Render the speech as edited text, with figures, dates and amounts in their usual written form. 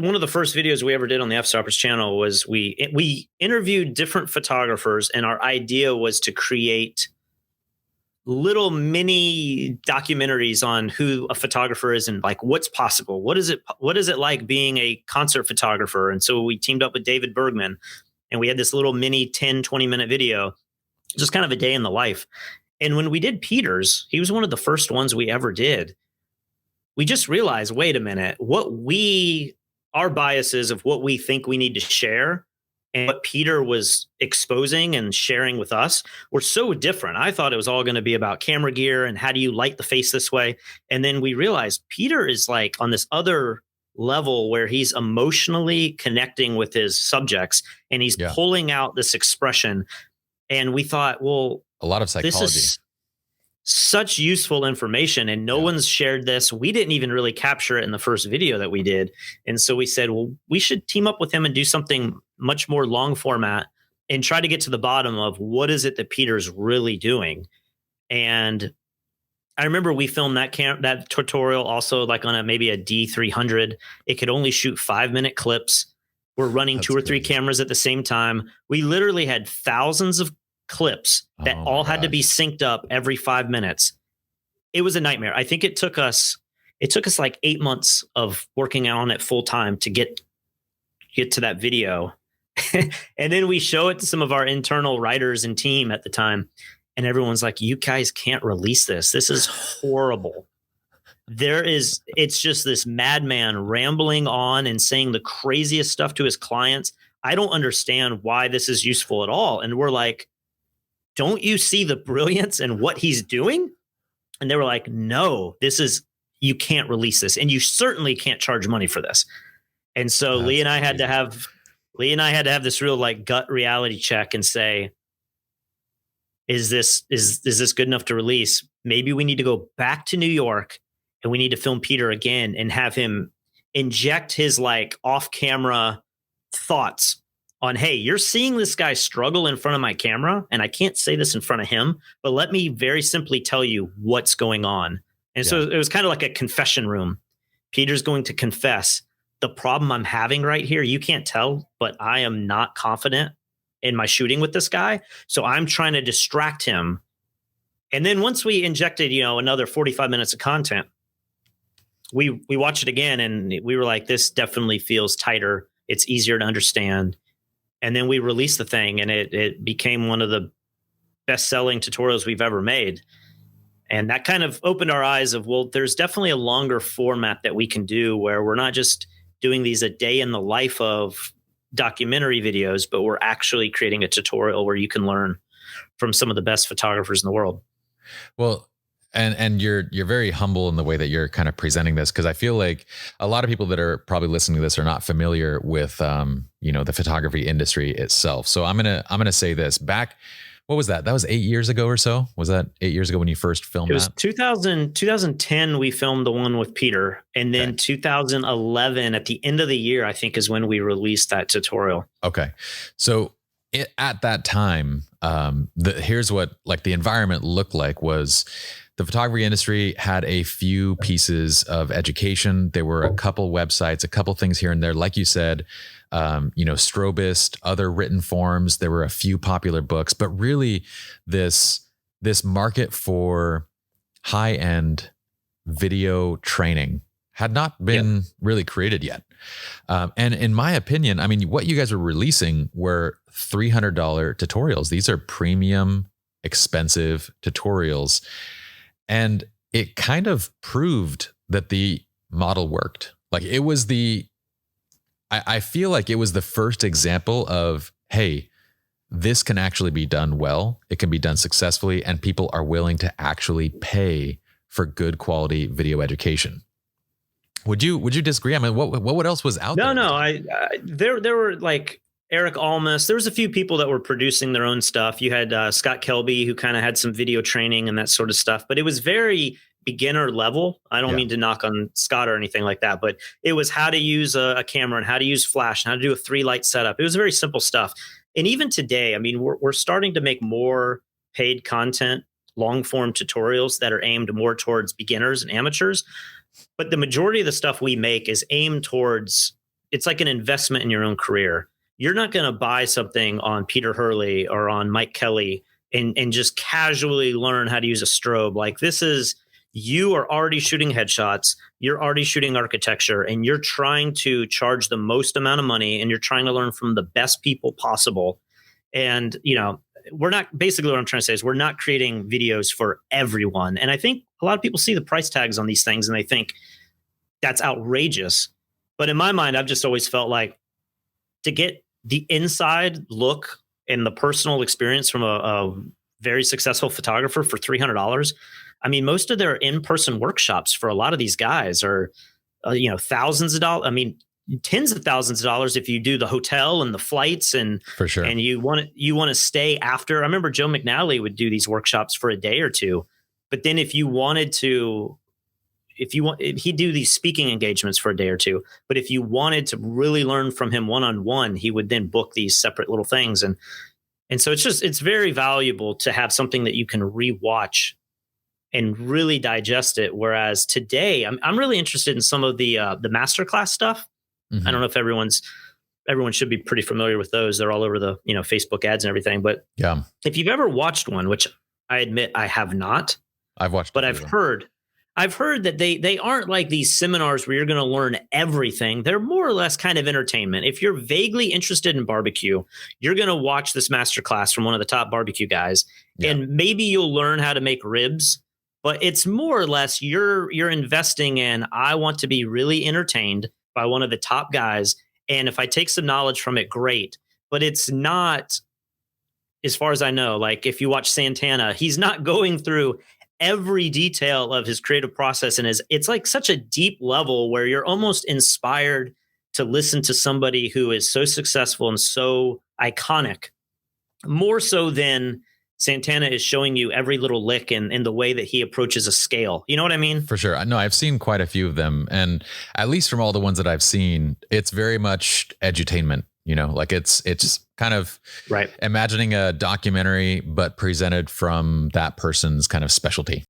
one of the first videos we ever did on the Fstoppers channel was we interviewed different photographers, and our idea was to create little mini documentaries on who a photographer is and like what's possible. What is it like being a concert photographer? And so we teamed up with David Bergman, and we had this little mini 10-20 minute video, just kind of a day in the life. And when we did Peter's, he was one of the first ones we ever did. We just realized, wait a minute, our biases of what we think we need to share and what Peter was exposing and sharing with us were so different. I thought it was all going to be about camera gear and how do you light the face this way. And then we realized Peter is like on this other level where he's emotionally connecting with his subjects and he's pulling out this expression. And we thought, well, a lot of psychology. This is such useful information, and no one's shared this. We didn't even really capture it in the first video that we did. And so we said, well, we should team up with him and do something much more long format and try to get to the bottom of what is it that Peter's really doing. And I remember we filmed that tutorial also like on maybe a D300. It could only shoot 5-minute clips. We're running 2 or 3 cameras at the same time. We literally had thousands of clips that all had to be synced up every 5 minutes. It was a nightmare. I think it took us like 8 months of working on it full time to get to that video. And then we show it to some of our internal writers and team at the time. And everyone's like, you guys can't release this. This is horrible. It's just this madman rambling on and saying the craziest stuff to his clients. I don't understand why this is useful at all. And we're like, don't you see the brilliance in what he's doing? And they were like, no, you can't release this. And you certainly can't charge money for this. And so Lee and I had to have this real like gut reality check and say, is this good enough to release? Maybe we need to go back to New York and we need to film Peter again and have him inject his like off camera thoughts on, hey, you're seeing this guy struggle in front of my camera, and I can't say this in front of him, but let me very simply tell you what's going on. And so it was kind of like a confession room. Peter's going to confess the problem I'm having right here. You can't tell, but I am not confident in my shooting with this guy. So I'm trying to distract him. And then once we injected, another 45 minutes of content, we watched it again and we were like, this definitely feels tighter. It's easier to understand. And then we released the thing and it became one of the best-selling tutorials we've ever made. And that kind of opened our eyes of, well, there's definitely a longer format that we can do where we're not just doing these a day in the life of documentary videos, but we're actually creating a tutorial where you can learn from some of the best photographers in the world. Well, and you're very humble in the way that you're kind of presenting this, because I feel like a lot of people that are probably listening to this are not familiar with the photography industry itself. So I'm gonna say this. Back, what was that? That was 8 years ago or so. Was that 8 years ago when you first filmed? It was 2010. We filmed the one with Peter, and then 2011 at the end of the year, I think, is when we released that tutorial. Okay, so at that time, here's what like the environment looked like was. The photography industry had a few pieces of education. There were a couple websites, a couple things here and there. Like you said, Strobist, other written forms. There were a few popular books, but really this market for high-end video training had not been really created yet. And in my opinion, I mean, what you guys were releasing were $300 tutorials. These are premium, expensive tutorials. And it kind of proved that the model worked. Like it was I feel like it was the first example of, hey, this can actually be done well. It can be done successfully, and people are willing to actually pay for good quality video education. Would you disagree? I mean, what else was out there? No. There were like Eric Almus. There was a few people that were producing their own stuff. You had Scott Kelby, who kind of had some video training and that sort of stuff, but it was very beginner level. I don't mean to knock on Scott or anything like that, but it was how to use a camera and how to use flash and how to do a 3-light setup. It was very simple stuff. And even today, I mean, we're starting to make more paid content, long form tutorials that are aimed more towards beginners and amateurs. But the majority of the stuff we make is aimed towards it's like an investment in your own career. You're not going to buy something on Peter Hurley or on Mike Kelly and just casually learn how to use a strobe. Like, this is, you are already shooting headshots, you're already shooting architecture, and you're trying to charge the most amount of money, and you're trying to learn from the best people possible. And, we're not, basically what I'm trying to say is we're not creating videos for everyone. And I think a lot of people see the price tags on these things and they think that's outrageous. But in my mind, I've just always felt like, to get the inside look and the personal experience from a very successful photographer for $300. I mean, most of their in-person workshops for a lot of these guys are, thousands of dollars. I mean, tens of thousands of dollars if you do the hotel and the flights, and for sure. And you want to stay after. I remember Joe McNally would do these workshops for a day or two, but then if you wanted to, he'd do these speaking engagements for a day or two. But if you wanted to really learn from him one-on-one, he would then book these separate little things. And so it's very valuable to have something that you can rewatch and really digest it. Whereas today, I'm really interested in some of the masterclass stuff. Mm-hmm. I don't know if everyone should be pretty familiar with those. They're all over the, Facebook ads and everything. But yeah, if you've ever watched one, which I admit I have not, I've watched, but I've heard that they aren't like these seminars where you're going to learn everything. They're more or less kind of entertainment. If you're vaguely interested in barbecue, you're going to watch this masterclass from one of the top barbecue guys, and maybe you'll learn how to make ribs. But it's more or less you're investing in, I want to be really entertained by one of the top guys. And if I take some knowledge from it, great. But it's not, as far as I know, like if you watch Santana, he's not going through every detail of his creative process. And it's like such a deep level where you're almost inspired to listen to somebody who is so successful and so iconic, more so than Santana is showing you every little lick in the way that he approaches a scale. You know what I mean? For sure. No, I've seen quite a few of them. And at least from all the ones that I've seen, it's very much edutainment, like it's kind of right. Imagining a documentary, but presented from that person's kind of specialty.